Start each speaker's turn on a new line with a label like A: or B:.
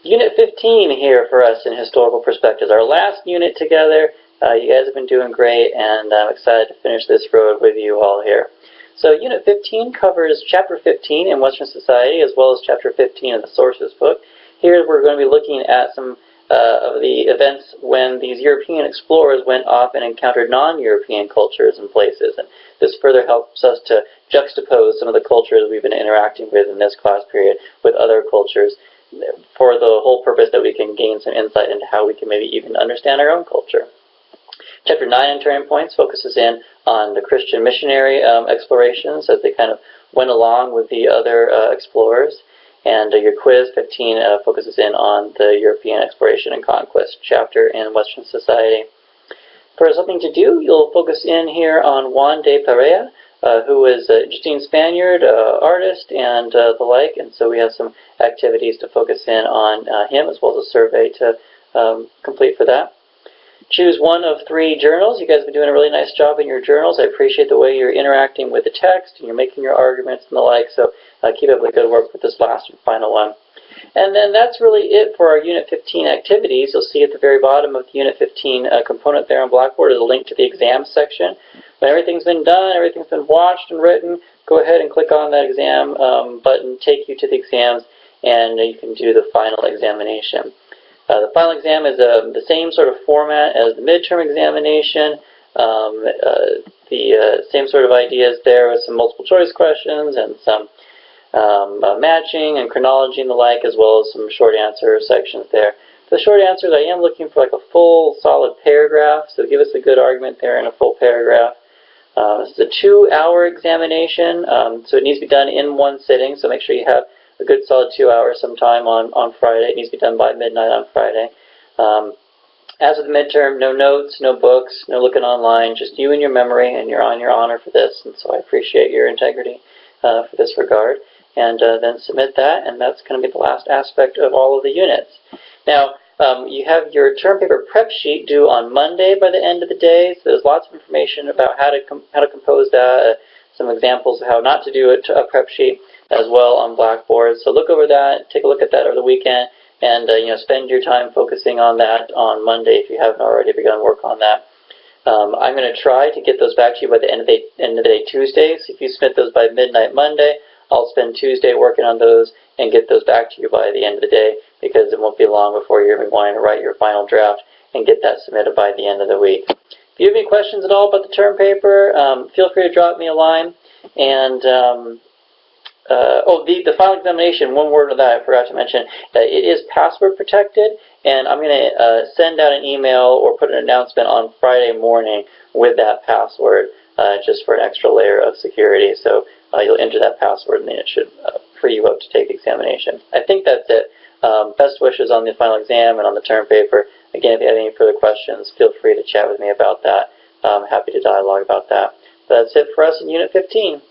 A: Unit 15 here for us in Historical Perspectives. Our last unit together. You guys have been doing great, and I'm excited to finish this road with you all here. So Unit 15 covers Chapter 15 in Western Society, as well as Chapter 15 of the Sources book. Here we're going to be looking at some of the events when these European explorers went off and encountered non-European cultures and places. And this further helps us to juxtapose some of the cultures we've been interacting with in this class period with other cultures, for the whole purpose that we can gain some insight into how we can maybe even understand our own culture. Chapter 9 in Turning Points focuses in on the Christian missionary explorations as they kind of went along with the other explorers. And your quiz 15 focuses in on the European exploration and conquest chapter in Western Society. For something to do, you'll focus in here on Juan de Pareja, who is an interesting Spaniard, artist, and the like. And so we have some activities to focus in on him, as well as a survey to complete for that. Choose one of 3 journals. You guys have been doing a really nice job in your journals. I appreciate the way you're interacting with the text and you're making your arguments and the like. So keep up the good work with this last and final one. And then that's really it for our Unit 15 activities. You'll see at the very bottom of the Unit 15 component there on Blackboard is a link to the exam section. When everything's been done, everything's been watched and written, go ahead and click on that exam button, take you to the exams, and you can do the final examination. The final exam is the same sort of format as the midterm examination. The same sort of ideas there with some multiple choice questions and some matching and chronology and the like, as well as some short answer sections there. For the short answers, I am looking for like a full solid paragraph, so give us a good argument there in a full paragraph. This is a 2-hour examination, so it needs to be done in one sitting, so make sure you have a good solid 2 hours sometime on Friday. It needs to be done by midnight on Friday. As with the midterm, no notes, no books, no looking online, just you and your memory, and you're on your honor for this, and so I appreciate your integrity for this regard. And then submit that, and that's going to be the last aspect of all of the units. Now, you have your term paper prep sheet due on Monday by the end of the day, so there's lots of information about how to compose that, some examples of how not to do a prep sheet as well on Blackboard. So look over that, take a look at that over the weekend, and spend your time focusing on that on Monday if you haven't already begun work on that. I'm going to try to get those back to you by the end of the day Tuesday. So if you submit those by midnight Monday, I'll spend Tuesday working on those and get those back to you by the end of the day, because it won't be long before you're going to be wanting to write your final draft and get that submitted by the end of the week. If you have any questions at all about the term paper, feel free to drop me a line. And the final examination, one word of that I forgot to mention, it is password protected, and I'm going to send out an email or put an announcement on Friday morning with that password, just for an extra layer of security. So you'll enter that password, and then it should free you up to take the examination. I think that's it. Best wishes on the final exam and on the term paper. Again, if you have any further questions, feel free to chat with me about that. I'm happy to dialogue about that. That's it for us in Unit 15.